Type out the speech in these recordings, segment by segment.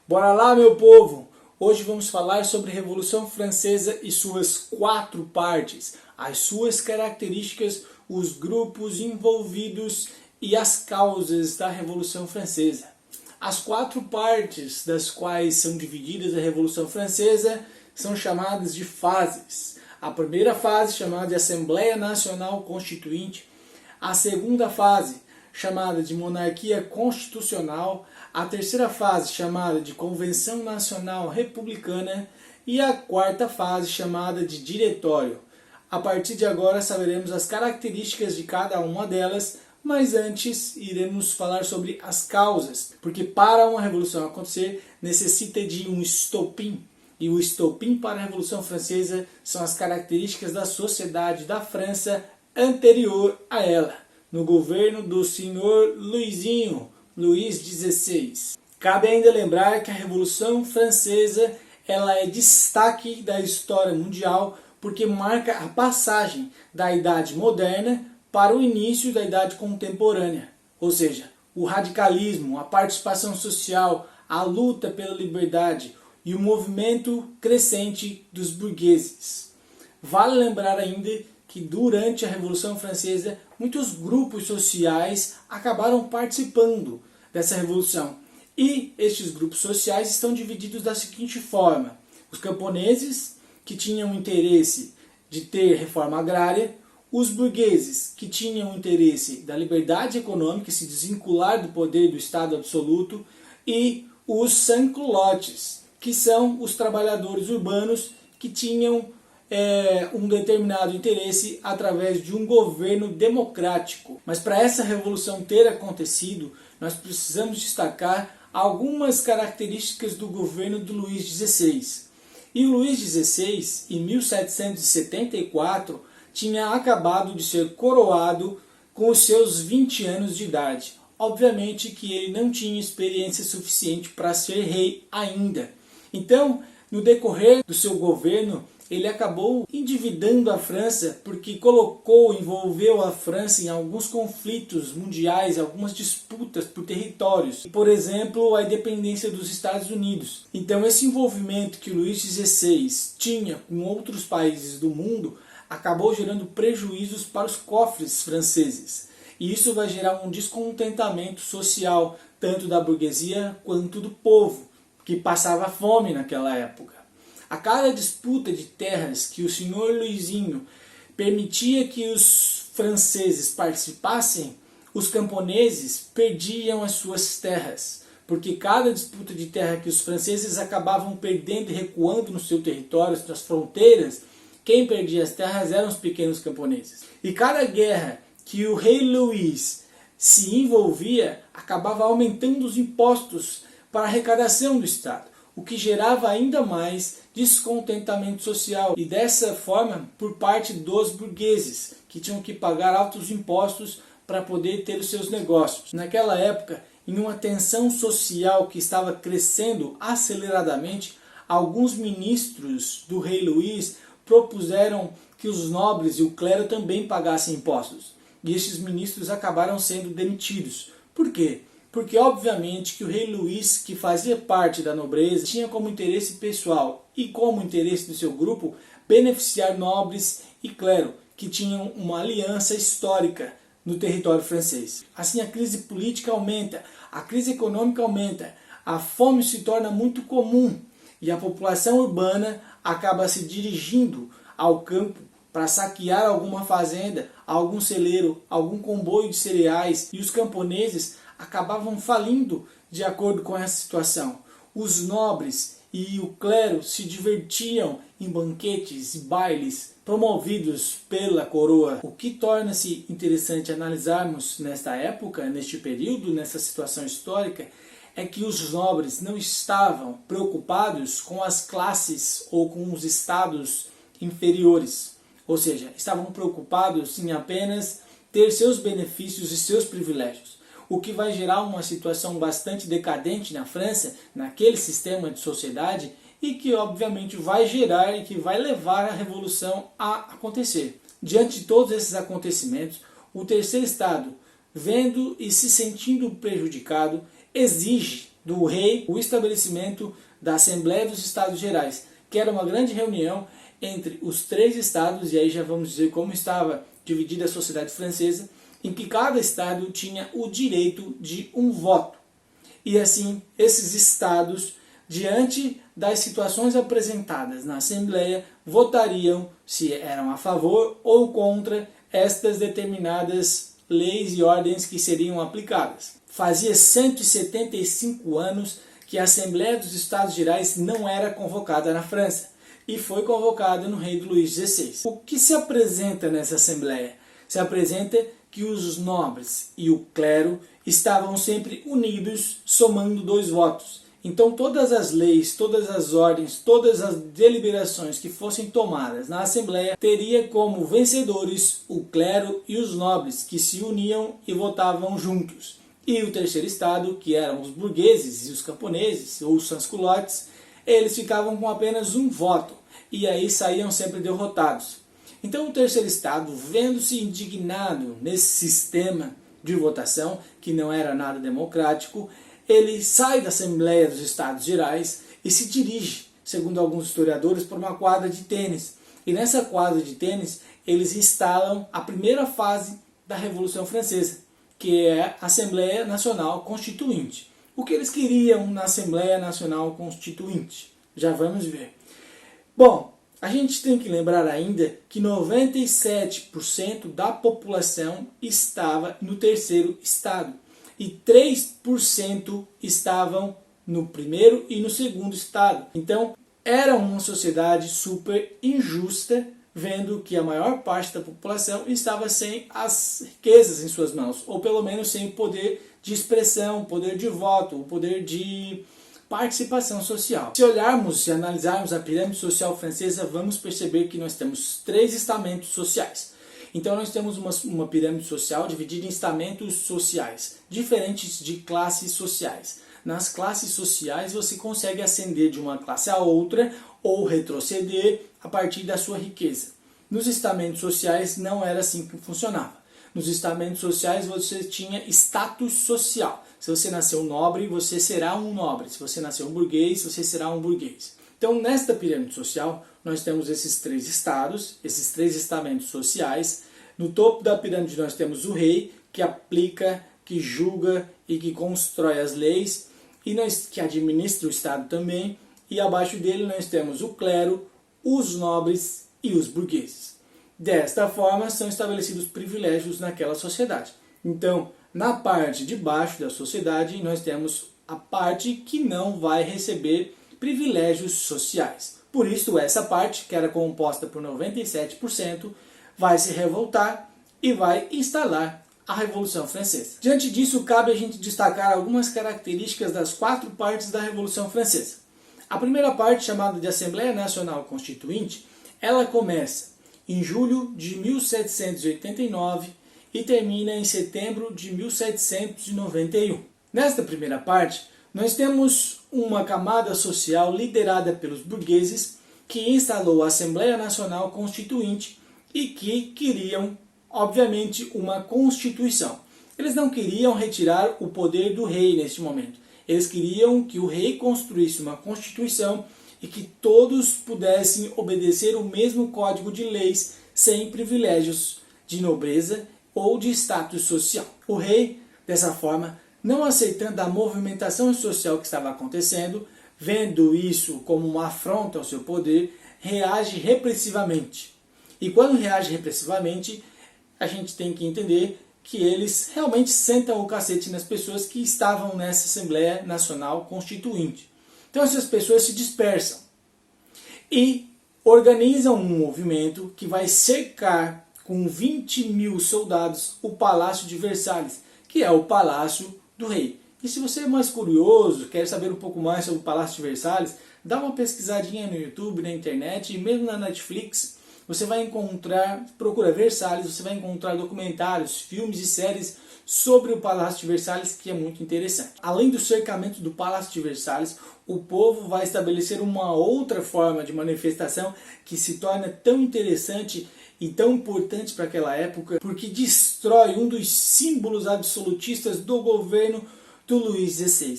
Bora lá, meu povo! Hoje vamos falar sobre a Revolução Francesa e suas 4 partes, as suas características, os grupos envolvidos e as causas da Revolução Francesa. As 4 partes das quais são divididas a Revolução Francesa são chamadas de fases. A primeira fase, chamada de Assembleia Nacional Constituinte. A segunda fase, chamada de Monarquia Constitucional. A terceira fase, chamada de Convenção Nacional Republicana. E a quarta fase, chamada de Diretório. A partir de agora saberemos as características de cada uma delas, mas antes iremos falar sobre as causas, porque para uma revolução acontecer necessita de um estopim. E o estopim para a Revolução Francesa são as características da sociedade da França anterior a ela, no governo do senhor Luizinho, Luís XVI. Cabe ainda lembrar que a Revolução Francesa ela é destaque da história mundial porque marca a passagem da Idade Moderna para o início da Idade Contemporânea, ou seja, o radicalismo, a participação social, a luta pela liberdade e o movimento crescente dos burgueses. Vale lembrar ainda que durante a Revolução Francesa muitos grupos sociais acabaram participando dessa revolução. E estes grupos sociais estão divididos da seguinte forma: os camponeses, que tinham interesse de ter reforma agrária, os burgueses, que tinham interesse da liberdade econômica, se desvincular do poder do Estado absoluto, e os sans-culottes, que são os trabalhadores urbanos que tinham um determinado interesse através de um governo democrático. Mas para essa revolução ter acontecido, nós precisamos destacar algumas características do governo do Luís XVI. E o Luís XVI, em 1774, tinha acabado de ser coroado com os seus 20 anos de idade. Obviamente que ele não tinha experiência suficiente para ser rei ainda. Então, no decorrer do seu governo, ele acabou endividando a França porque envolveu a França em alguns conflitos mundiais, algumas disputas por territórios. Por exemplo, a independência dos Estados Unidos. Então esse envolvimento que Luís XVI tinha com outros países do mundo acabou gerando prejuízos para os cofres franceses. E isso vai gerar um descontentamento social, tanto da burguesia quanto do povo, que passava fome naquela época. A cada disputa de terras que o senhor Luizinho permitia que os franceses participassem, os camponeses perdiam as suas terras, porque cada disputa de terra que os franceses acabavam perdendo e recuando no seu território, nas fronteiras, quem perdia as terras eram os pequenos camponeses. E cada guerra que o rei Luís se envolvia acabava aumentando os impostos para a arrecadação do Estado, o que gerava ainda mais descontentamento social e dessa forma por parte dos burgueses, que tinham que pagar altos impostos para poder ter os seus negócios. Naquela época, em uma tensão social que estava crescendo aceleradamente, alguns ministros do rei Luís propuseram que os nobres e o clero também pagassem impostos. E estes ministros acabaram sendo demitidos. Por quê? Porque obviamente que o rei Luís, que fazia parte da nobreza, tinha como interesse pessoal e como interesse do seu grupo beneficiar nobres e clero, que tinham uma aliança histórica no território francês. Assim a crise política aumenta, a crise econômica aumenta, a fome se torna muito comum e a população urbana acaba se dirigindo ao campo para saquear alguma fazenda, algum celeiro, algum comboio de cereais, e os camponeses acabavam falindo de acordo com essa situação. Os nobres e o clero se divertiam em banquetes e bailes promovidos pela coroa. O que torna-se interessante analisarmos nesta época, neste período, nessa situação histórica, é que os nobres não estavam preocupados com as classes ou com os estados inferiores. Ou seja, estavam preocupados em apenas ter seus benefícios e seus privilégios. O que vai gerar uma situação bastante decadente na França, naquele sistema de sociedade, e que obviamente vai gerar e que vai levar a revolução a acontecer. Diante de todos esses acontecimentos, o terceiro estado, vendo e se sentindo prejudicado, exige do rei o estabelecimento da Assembleia dos Estados Gerais, que era uma grande reunião entre os 3 estados, e aí já vamos dizer como estava dividida a sociedade francesa, em que cada estado tinha o direito de um voto. E assim, esses estados, diante das situações apresentadas na Assembleia, votariam se eram a favor ou contra estas determinadas leis e ordens que seriam aplicadas. Fazia 175 anos que a Assembleia dos Estados Gerais não era convocada na França, e foi convocada no rei Luís XVI. O que se apresenta nessa Assembleia? Se apresenta que os nobres e o clero estavam sempre unidos, somando 2 votos. Então todas as leis, todas as ordens, todas as deliberações que fossem tomadas na Assembleia teria como vencedores o clero e os nobres, que se uniam e votavam juntos. E o terceiro estado, que eram os burgueses e os camponeses, ou os sans-culottes, eles ficavam com apenas um voto, e aí saíam sempre derrotados. Então o terceiro estado, vendo-se indignado nesse sistema de votação, que não era nada democrático, ele sai da Assembleia dos Estados Gerais e se dirige, segundo alguns historiadores, para uma quadra de tênis. E nessa quadra de tênis, eles instalam a primeira fase da Revolução Francesa, que é a Assembleia Nacional Constituinte. O que eles queriam na Assembleia Nacional Constituinte? Já vamos ver. Bom, a gente tem que lembrar ainda que 97% da população estava no terceiro estado e 3% estavam no primeiro e no segundo estado. Então, era uma sociedade super injusta, vendo que a maior parte da população estava sem as riquezas em suas mãos, ou pelo menos sem o poder de expressão, o poder de voto, o poder de participação social. Se olharmos e analisarmos a pirâmide social francesa, vamos perceber que nós temos 3 estamentos sociais. Então nós temos uma pirâmide social dividida em estamentos sociais, diferentes de classes sociais. Nas classes sociais você consegue ascender de uma classe a outra ou retroceder a partir da sua riqueza. Nos estamentos sociais não era assim que funcionava. Nos estamentos sociais você tinha status social. Se você nasceu nobre, você será um nobre. Se você nasceu um burguês, você será um burguês. Então, nesta pirâmide social, nós temos esses 3 estados, esses 3 estamentos sociais. No topo da pirâmide nós temos o rei, que aplica, que julga e que constrói as leis, e que administra o estado também. E abaixo dele nós temos o clero, os nobres e os burgueses. Desta forma, são estabelecidos privilégios naquela sociedade. Então, na parte de baixo da sociedade, nós temos a parte que não vai receber privilégios sociais. Por isso, essa parte, que era composta por 97%, vai se revoltar e vai instalar a Revolução Francesa. Diante disso, cabe a gente destacar algumas características das 4 partes da Revolução Francesa. A primeira parte, chamada de Assembleia Nacional Constituinte, ela começa em julho de 1789 e termina em setembro de 1791. Nesta primeira parte, nós temos uma camada social liderada pelos burgueses que instalou a Assembleia Nacional Constituinte e que queriam, obviamente, uma Constituição. Eles não queriam retirar o poder do rei neste momento. Eles queriam que o rei construísse uma Constituição e que todos pudessem obedecer o mesmo código de leis sem privilégios de nobreza ou de status social. O rei, dessa forma, não aceitando a movimentação social que estava acontecendo, vendo isso como uma afronta ao seu poder, reage repressivamente. E quando reage repressivamente, a gente tem que entender que eles realmente sentam o cacete nas pessoas que estavam nessa Assembleia Nacional Constituinte. Então essas pessoas se dispersam e organizam um movimento que vai cercar com 20 mil soldados o Palácio de Versalhes, que é o Palácio do Rei. E se você é mais curioso, quer saber um pouco mais sobre o Palácio de Versalhes, dá uma pesquisadinha no YouTube, na internet e mesmo na Netflix. Você vai encontrar, procura Versalhes, você vai encontrar documentários, filmes e séries sobre o Palácio de Versalhes, que é muito interessante. Além do cercamento do Palácio de Versalhes, o povo vai estabelecer uma outra forma de manifestação que se torna tão interessante e tão importante para aquela época, porque destrói um dos símbolos absolutistas do governo do Luís XVI.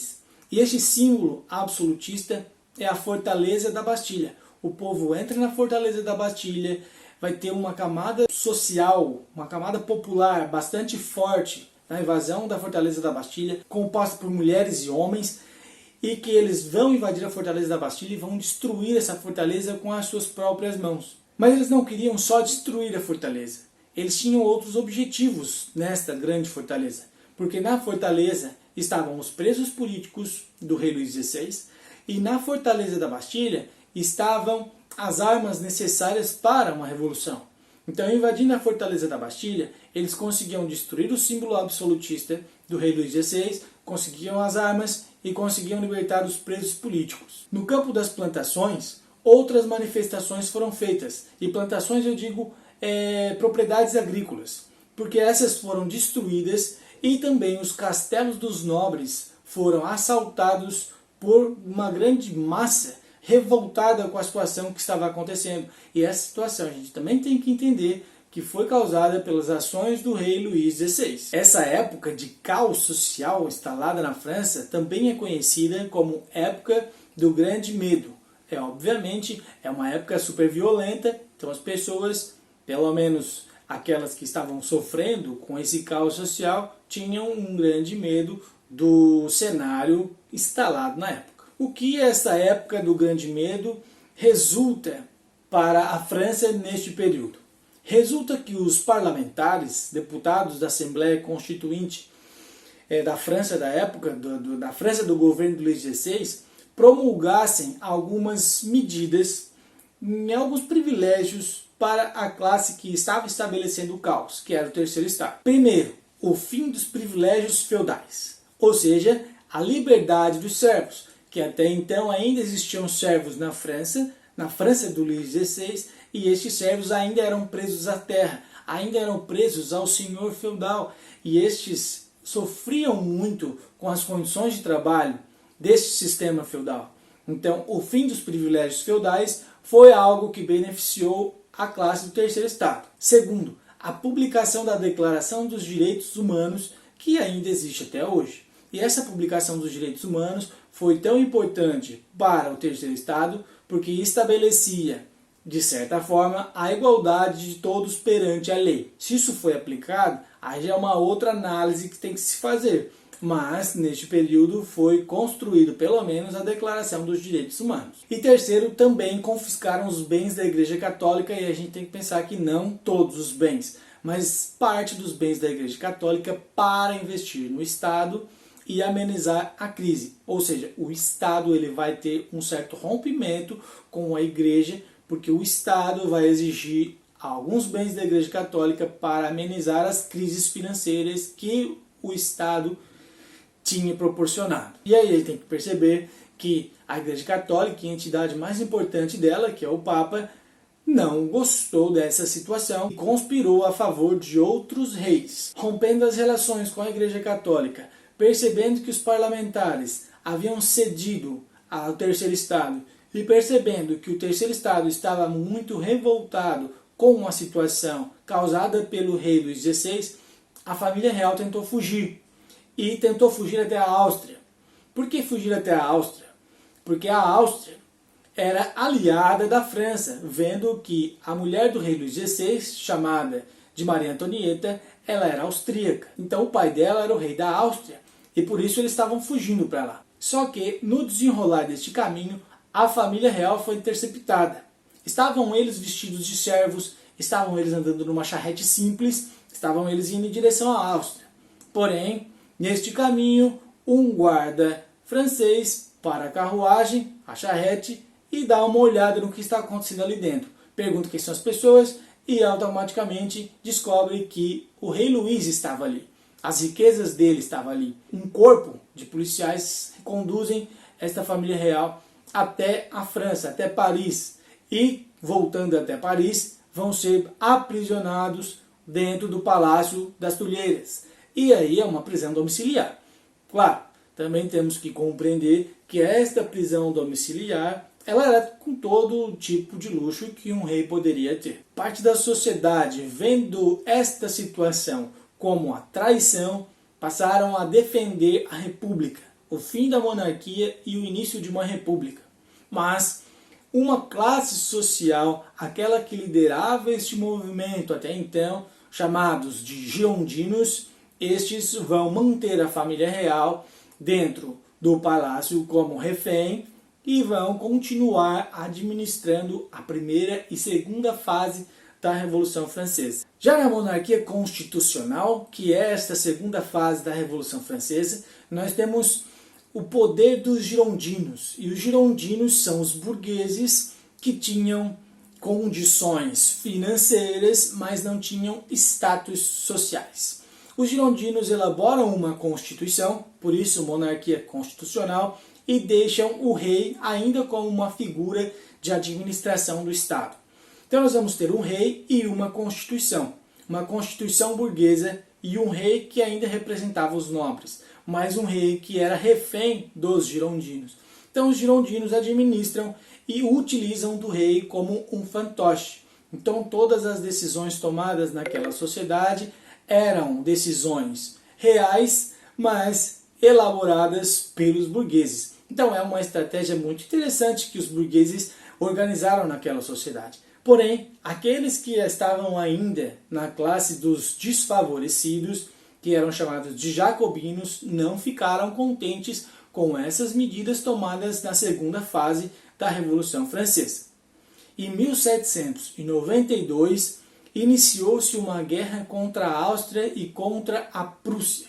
E este símbolo absolutista é a fortaleza da Bastilha. O povo entra na fortaleza da Bastilha, vai ter uma camada social, uma camada popular bastante forte na invasão da fortaleza da Bastilha, composta por mulheres e homens, e que eles vão invadir a fortaleza da Bastilha e vão destruir essa fortaleza com as suas próprias mãos. Mas eles não queriam só destruir a fortaleza, eles tinham outros objetivos nesta grande fortaleza, porque na fortaleza estavam os presos políticos do rei Luís XVI, e na fortaleza da Bastilha estavam as armas necessárias para uma revolução. Então, invadindo a fortaleza da Bastilha, eles conseguiam destruir o símbolo absolutista do rei Luís XVI, conseguiam as armas e conseguiam libertar os presos políticos. No campo das plantações, outras manifestações foram feitas. E plantações, eu digo, propriedades agrícolas, porque essas foram destruídas e também os castelos dos nobres foram assaltados por uma grande massa revoltada com a situação que estava acontecendo. E essa situação a gente também tem que entender que foi causada pelas ações do rei Luís XVI. Essa época de caos social instalada na França também é conhecida como época do Grande Medo. Obviamente, é uma época super violenta, então as pessoas, pelo menos aquelas que estavam sofrendo com esse caos social, tinham um grande medo do cenário instalado na época. O que essa época do Grande Medo resulta para a França neste período? Resulta que os parlamentares, deputados da Assembleia Constituinte da França da época, da França do governo do Luís XVI, promulgassem algumas medidas, alguns privilégios para a classe que estava estabelecendo o caos, que era o terceiro estado. Primeiro, o fim dos privilégios feudais, ou seja, a liberdade dos servos, que até então ainda existiam servos na França do Luís XVI, e estes servos ainda eram presos à terra, ainda eram presos ao senhor feudal, e estes sofriam muito com as condições de trabalho deste sistema feudal. Então, o fim dos privilégios feudais foi algo que beneficiou a classe do terceiro estado. Segundo, a publicação da Declaração dos Direitos Humanos, que ainda existe até hoje. E essa publicação dos direitos humanos foi tão importante para o terceiro estado porque estabelecia, de certa forma, a igualdade de todos perante a lei. Se isso foi aplicado, aí já é uma outra análise que tem que se fazer. Mas, neste período, foi construído pelo menos a Declaração dos Direitos Humanos. E terceiro, também confiscaram os bens da Igreja Católica, e a gente tem que pensar que não todos os bens, mas parte dos bens da Igreja Católica para investir no Estado e amenizar a crise. Ou seja, o Estado ele vai ter um certo rompimento com a Igreja, porque o Estado vai exigir alguns bens da Igreja Católica para amenizar as crises financeiras que o Estado tinha proporcionado. E aí ele tem que perceber que a Igreja Católica, a entidade mais importante dela, que é o Papa, não gostou dessa situação e conspirou a favor de outros reis. Rompendo as relações com a Igreja Católica, percebendo que os parlamentares haviam cedido ao terceiro estado e percebendo que o terceiro estado estava muito revoltado com a situação causada pelo rei Luís XVI, a família real tentou fugir. E tentou fugir até a Áustria. Por que fugir até a Áustria? Porque a Áustria era aliada da França, vendo que a mulher do rei Luís XVI, chamada de Maria Antonieta, ela era austríaca. Então o pai dela era o rei da Áustria, e por isso eles estavam fugindo para lá. Só que no desenrolar deste caminho, a família real foi interceptada. Estavam eles vestidos de servos, estavam eles andando numa charrete simples, estavam eles indo em direção à Áustria. Porém, neste caminho, um guarda francês para a carruagem, a charrete, e dá uma olhada no que está acontecendo ali dentro. Pergunta quem são as pessoas e automaticamente descobre que o rei Luís estava ali. As riquezas dele estavam ali. Um corpo de policiais conduzem esta família real até a França, até Paris. E, voltando até Paris, vão ser aprisionados dentro do Palácio das Tulheiras. E aí é uma prisão domiciliar. Claro, também temos que compreender que esta prisão domiciliar ela era com todo tipo de luxo que um rei poderia ter. Parte da sociedade, vendo esta situação como a traição, passaram a defender a república. o fim da monarquia e o início de uma república. Mas uma classe social, aquela que liderava este movimento até então, chamados de girondinos, estes vão manter a família real dentro do palácio como refém e vão continuar administrando a primeira e segunda fase da Revolução Francesa. Já na monarquia constitucional, que é esta segunda fase da Revolução Francesa, nós temos o poder dos girondinos. E os girondinos são os burgueses que tinham condições financeiras, mas não tinham status sociais. Os girondinos elaboram uma constituição, por isso monarquia constitucional, e deixam o rei ainda como uma figura de administração do Estado. Então nós vamos ter um rei e uma constituição burguesa e um rei que ainda representava os nobres, mas um rei que era refém dos girondinos. Então os girondinos administram e utilizam do rei como um fantoche. Então todas as decisões tomadas naquela sociedade eram decisões reais, mas elaboradas pelos burgueses. Então é uma estratégia muito interessante que os burgueses organizaram naquela sociedade. Porém, aqueles que estavam ainda na classe dos desfavorecidos, que eram chamados de jacobinos, não ficaram contentes com essas medidas tomadas na segunda fase da Revolução Francesa. Em 1792, iniciou-se uma guerra contra a Áustria e contra a Prússia,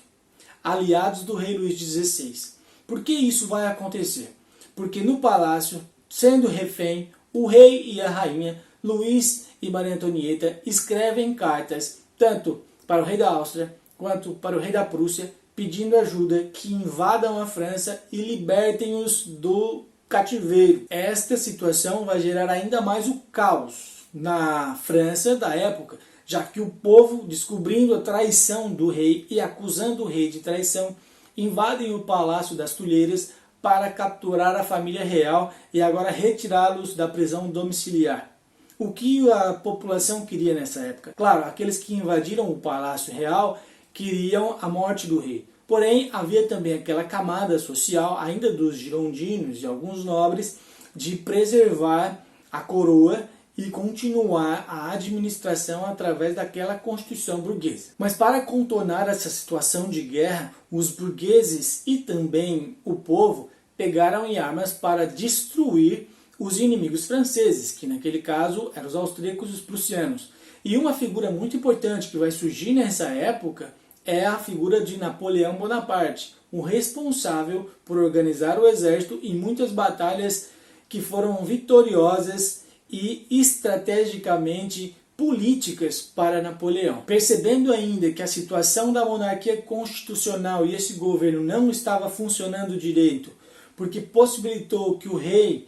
aliados do rei Luís XVI. Por que isso vai acontecer? Porque no palácio, sendo refém, o rei e a rainha, Luís e Maria Antonieta, escrevem cartas tanto para o rei da Áustria quanto para o rei da Prússia, pedindo ajuda que invadam a França e libertem-os do cativeiro. Esta situação vai gerar ainda mais o caos na França da época, já que o povo, descobrindo a traição do rei e acusando o rei de traição, invadem o Palácio das Tulheiras para capturar a família real e agora retirá-los da prisão domiciliar. O que a população queria nessa época? Claro, aqueles que invadiram o Palácio Real queriam a morte do rei. Porém, havia também aquela camada social, ainda dos girondinos e alguns nobres, de preservar a coroa e continuar a administração através daquela constituição burguesa. Mas para contornar essa situação de guerra, os burgueses e também o povo pegaram em armas para destruir os inimigos franceses, que naquele caso eram os austríacos e os prussianos. E uma figura muito importante que vai surgir nessa época é a figura de Napoleão Bonaparte, o responsável por organizar o exército em muitas batalhas que foram vitoriosas e estrategicamente políticas para Napoleão. Percebendo ainda que a situação da monarquia constitucional e esse governo não estava funcionando direito, porque possibilitou que o rei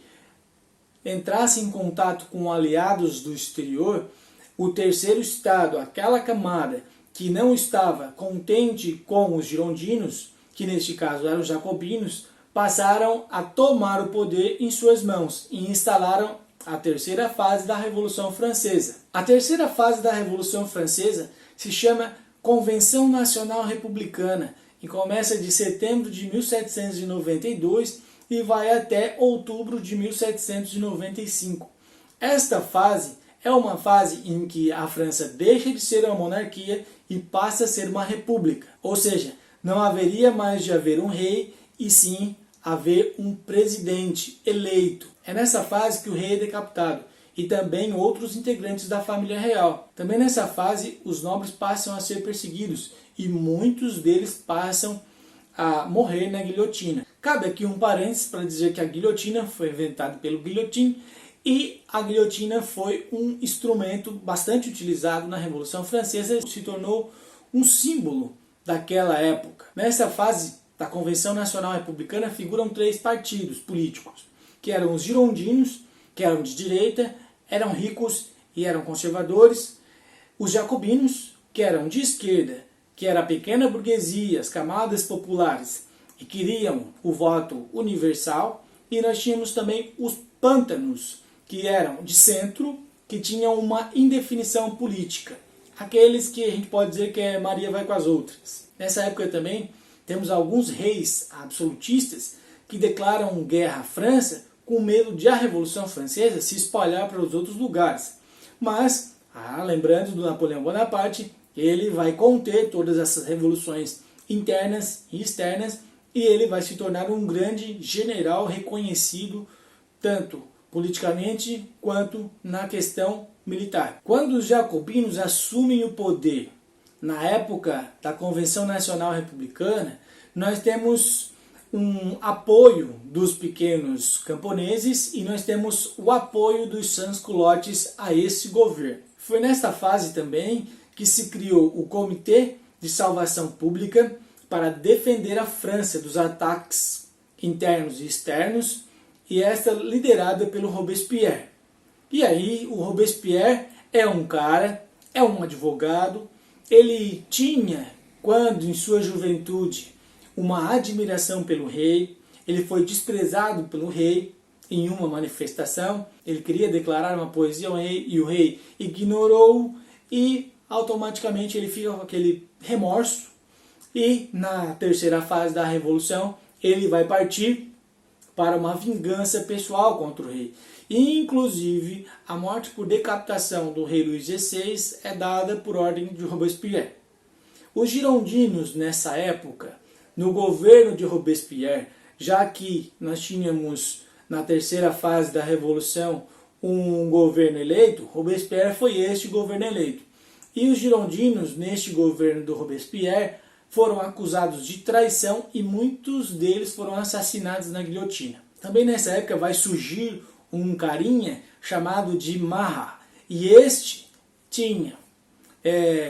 entrasse em contato com aliados do exterior, o terceiro estado, aquela camada que não estava contente com os girondinos, que neste caso eram os jacobinos, passaram a tomar o poder em suas mãos e instalaram a terceira fase da Revolução Francesa. A terceira fase da Revolução Francesa se chama Convenção Nacional Republicana e começa de setembro de 1792 e vai até outubro de 1795. Esta fase é uma fase em que a França deixa de ser uma monarquia e passa a ser uma república. Ou seja, não haveria mais de haver um rei e sim haver um presidente eleito. É nessa fase que o rei é decapitado e também outros integrantes da família real. Também nessa fase os nobres passam a ser perseguidos e muitos deles passam a morrer na guilhotina. Cabe aqui um parênteses para dizer que a guilhotina foi inventada pelo Guillotin e a guilhotina foi um instrumento bastante utilizado na Revolução Francesa e se tornou um símbolo daquela época. Nessa fase da Convenção Nacional Republicana figuram 3 partidos políticos, que eram os girondinos, que eram de direita, eram ricos e eram conservadores, os jacobinos, que eram de esquerda, que era a pequena burguesia, as camadas populares, e queriam o voto universal, e nós tínhamos também os pântanos, que eram de centro, que tinham uma indefinição política. Aqueles que a gente pode dizer que Maria vai com as outras. Nessa época também Temos alguns reis absolutistas que declaram guerra à França com medo de a Revolução Francesa se espalhar para os outros lugares. Mas, lembrando do Napoleão Bonaparte, ele vai conter todas essas revoluções internas e externas e ele vai se tornar um grande general reconhecido tanto politicamente quanto na questão militar. Quando os jacobinos assumem o poder na época da Convenção Nacional Republicana, nós temos um apoio dos pequenos camponeses e nós temos o apoio dos sans-culottes a esse governo. Foi nesta fase também que se criou o Comitê de Salvação Pública para defender a França dos ataques internos e externos, e esta liderada pelo Robespierre. E aí o Robespierre é um cara, é um advogado, ele tinha, quando em sua juventude, uma admiração pelo rei, ele foi desprezado pelo rei em uma manifestação, ele queria declarar uma poesia ao rei e o rei ignorou e automaticamente ele fica com aquele remorso e na terceira fase da revolução ele vai partir para uma vingança pessoal contra o rei. E, inclusive, a morte por decapitação do rei Luís XVI é dada por ordem de Robespierre. Os girondinos, nessa época, no governo de Robespierre, já que nós tínhamos, na terceira fase da Revolução, um governo eleito, Robespierre foi este governo eleito. E os girondinos, neste governo do Robespierre, foram acusados de traição e muitos deles foram assassinados na guilhotina. Também nessa época vai surgir um carinha chamado de Marat. E este tinha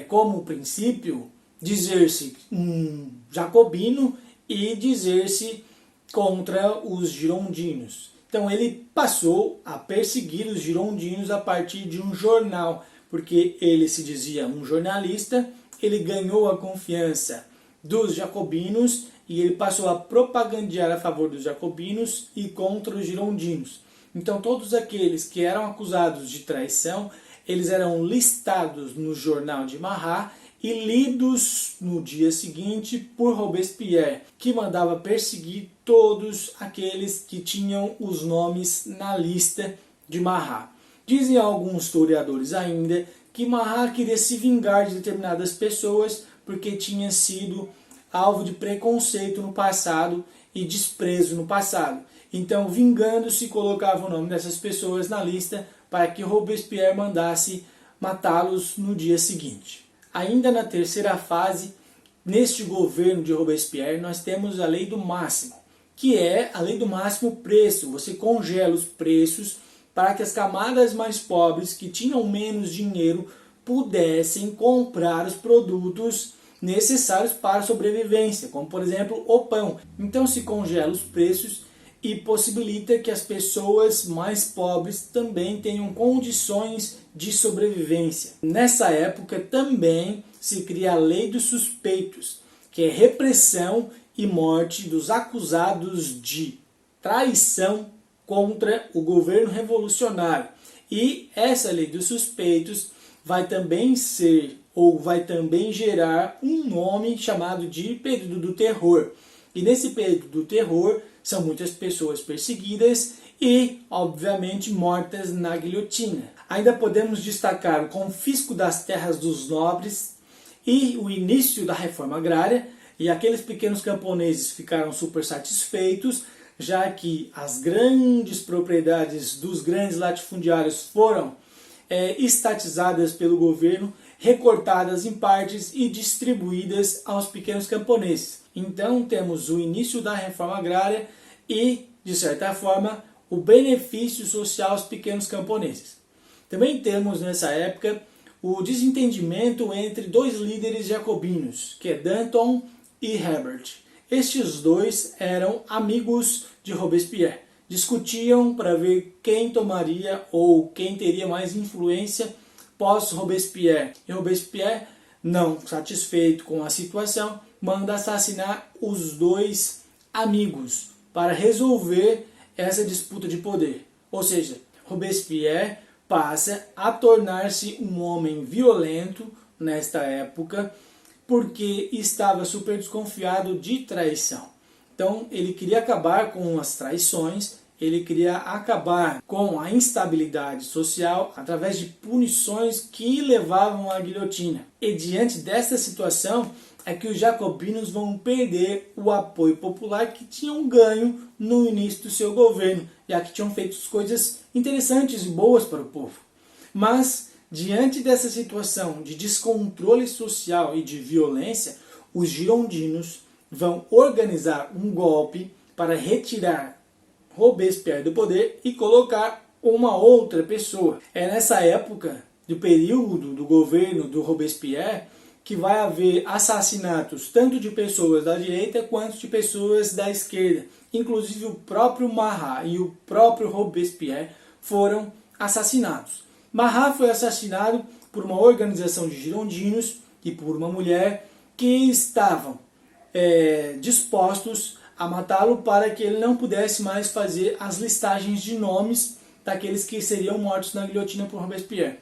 como princípio dizer-se um jacobino e dizer-se contra os girondinos. Então ele passou a perseguir os girondinos a partir de um jornal, porque ele se dizia um jornalista, ele ganhou a confiança dos jacobinos e ele passou a propagandear a favor dos jacobinos e contra os girondinos. Então todos aqueles que eram acusados de traição, eles eram listados no jornal de Marat e lidos no dia seguinte por Robespierre, que mandava perseguir todos aqueles que tinham os nomes na lista de Marat. Dizem alguns historiadores ainda que Marat queria se vingar de determinadas pessoas porque tinha sido alvo de preconceito no passado e desprezo no passado. Então, vingando-se, colocava o nome dessas pessoas na lista para que Robespierre mandasse matá-los no dia seguinte. Ainda na terceira fase, neste governo de Robespierre, nós temos a lei do máximo, que é a lei do máximo preço. Você congela os preços para que as camadas mais pobres, que tinham menos dinheiro, pudessem comprar os produtos necessários para a sobrevivência, como por exemplo o pão. Então se congela os preços e possibilita que as pessoas mais pobres também tenham condições de sobrevivência. Nessa época também se cria a lei dos suspeitos, que é repressão e morte dos acusados de traição contra o governo revolucionário. E essa lei dos suspeitos vai também gerar um nome chamado de período do terror. E nesse período do terror são muitas pessoas perseguidas e, obviamente, mortas na guilhotina. Ainda podemos destacar o confisco das terras dos nobres e o início da reforma agrária, e aqueles pequenos camponeses ficaram super satisfeitos, já que as grandes propriedades dos grandes latifundiários foram estatizadas pelo governo, recortadas em partes e distribuídas aos pequenos camponeses. Então temos o início da reforma agrária e, de certa forma, o benefício social aos pequenos camponeses. Também temos nessa época o desentendimento entre dois líderes jacobinos, que é Danton e Hebert. Estes dois eram amigos de Robespierre. Discutiam para ver quem tomaria ou quem teria mais influência pós-Robespierre. E Robespierre, não satisfeito com a situação, manda assassinar os dois amigos para resolver essa disputa de poder. Ou seja, Robespierre passa a tornar-se um homem violento nesta época, porque estava super desconfiado de traição. Então ele queria acabar com as traições, ele queria acabar com a instabilidade social através de punições que levavam à guilhotina. E diante dessa situação é que os jacobinos vão perder o apoio popular que tinham ganho no início do seu governo, já que tinham feito coisas interessantes e boas para o povo. Mas, diante dessa situação de descontrole social e de violência, os girondinos vão organizar um golpe para retirar Robespierre do poder e colocar uma outra pessoa. É nessa época, do período do governo do Robespierre, que vai haver assassinatos tanto de pessoas da direita quanto de pessoas da esquerda. Inclusive o próprio Marat e o próprio Robespierre foram assassinados. Marat foi assassinado por uma organização de girondinos e por uma mulher que estavam dispostos a matá-lo para que ele não pudesse mais fazer as listagens de nomes daqueles que seriam mortos na guilhotina por Robespierre.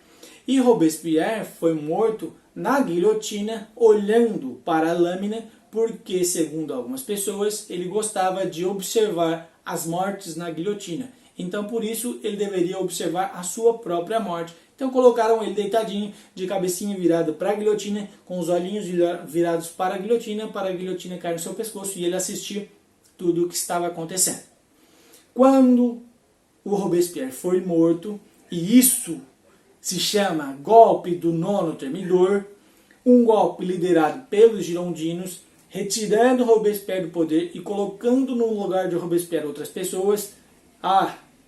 E Robespierre foi morto na guilhotina olhando para a lâmina porque, segundo algumas pessoas, ele gostava de observar as mortes na guilhotina. Então, por isso, ele deveria observar a sua própria morte. Então, colocaram ele deitadinho, de cabecinha virada para a guilhotina, com os olhinhos virados para a guilhotina cair no seu pescoço e ele assistir tudo o que estava acontecendo. Quando o Robespierre foi morto, e isso se chama golpe do nono termidor, um golpe liderado pelos girondinos, retirando Robespierre do poder e colocando no lugar de Robespierre outras pessoas,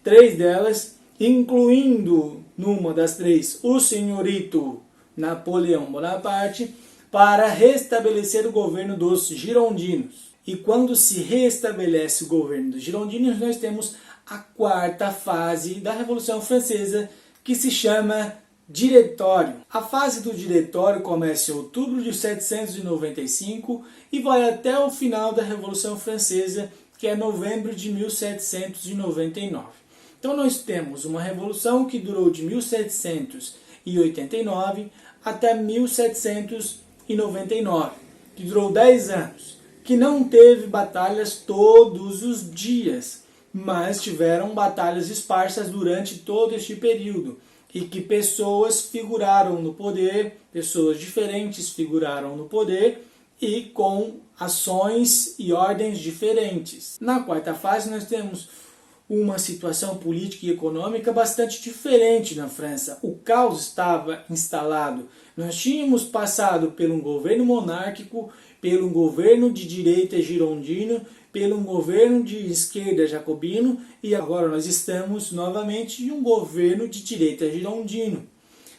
3 delas, incluindo numa das 3 o senhorito Napoleão Bonaparte, para restabelecer o governo dos girondinos. E quando se restabelece o governo dos girondinos, nós temos a quarta fase da Revolução Francesa, que se chama Diretório. A fase do Diretório começa em outubro de 1795 e vai até o final da Revolução Francesa, que é novembro de 1799. Então nós temos uma revolução que durou de 1789 até 1799, que durou 10 anos, que não teve batalhas todos os dias, mas tiveram batalhas esparsas durante todo este período, e que pessoas figuraram no poder, pessoas diferentes figuraram no poder, e com ações e ordens diferentes. Na quarta fase nós temos uma situação política e econômica bastante diferente na França. O caos estava instalado. Nós tínhamos passado por um governo monárquico, pelo governo de direita girondino, pelo governo de esquerda jacobino, e agora nós estamos novamente em um governo de direita girondino.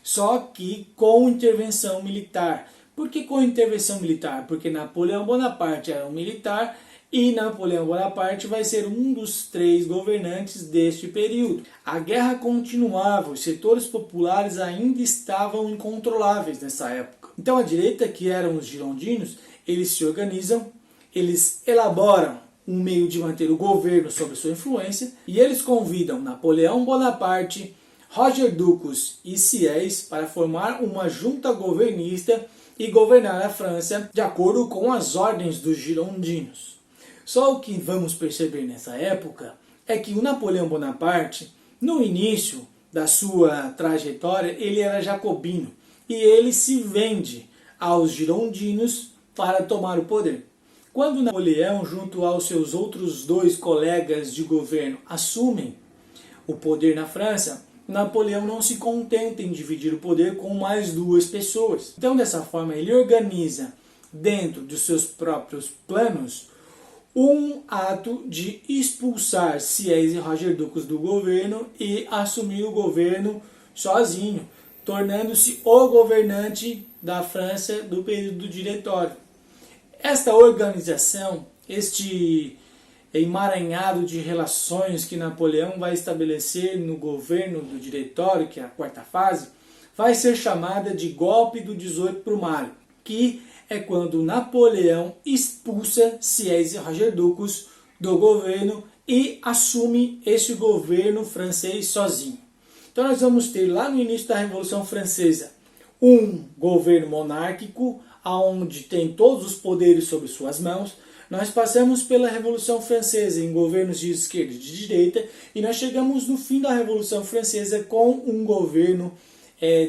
Só que com intervenção militar. Por que com intervenção militar? Porque Napoleão Bonaparte era um militar e Napoleão Bonaparte vai ser um dos 3 governantes deste período. A guerra continuava, os setores populares ainda estavam incontroláveis nessa época. Então a direita, que eram os girondinos, eles se organizam, eles elaboram um meio de manter o governo sob sua influência e eles convidam Napoleão Bonaparte, Roger Ducos e Sieyès para formar uma junta governista e governar a França de acordo com as ordens dos girondinos. Só o que vamos perceber nessa época é que o Napoleão Bonaparte, no início da sua trajetória, ele era jacobino e ele se vende aos girondinos para tomar o poder. Quando Napoleão, junto aos seus outros 2 colegas de governo, assumem o poder na França, Napoleão não se contenta em dividir o poder com mais 2 pessoas. Então, dessa forma, ele organiza, dentro dos seus próprios planos, um ato de expulsar Sieyès e Roger Ducos do governo e assumir o governo sozinho, tornando-se o governante da França do período do Diretório. Esta organização, este emaranhado de relações que Napoleão vai estabelecer no governo do Diretório, que é a quarta fase, vai ser chamada de golpe do 18 Brumário, que é quando Napoleão expulsa Sieyès e Roger Ducos do governo e assume esse governo francês sozinho. Então nós vamos ter lá no início da Revolução Francesa um governo monárquico, onde tem todos os poderes sob suas mãos. Nós passamos pela Revolução Francesa em governos de esquerda e de direita, e nós chegamos no fim da Revolução Francesa com um governo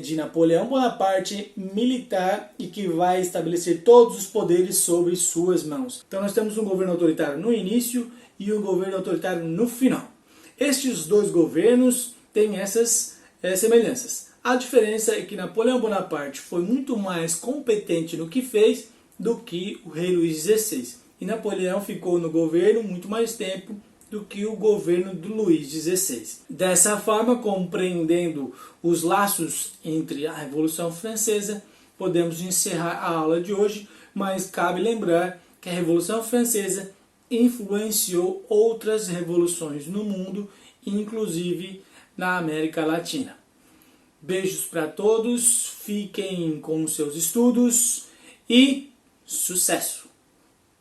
de Napoleão Bonaparte, militar, e que vai estabelecer todos os poderes sobre suas mãos. Então nós temos um governo autoritário no início e um governo autoritário no final. Estes dois governos têm essas semelhanças. A diferença é que Napoleão Bonaparte foi muito mais competente no que fez do que o rei Luís XVI. E Napoleão ficou no governo muito mais tempo do que o governo do Luís XVI. Dessa forma, compreendendo os laços entre a Revolução Francesa, podemos encerrar a aula de hoje, mas cabe lembrar que a Revolução Francesa influenciou outras revoluções no mundo, inclusive na América Latina. Beijos para todos, fiquem com seus estudos e sucesso!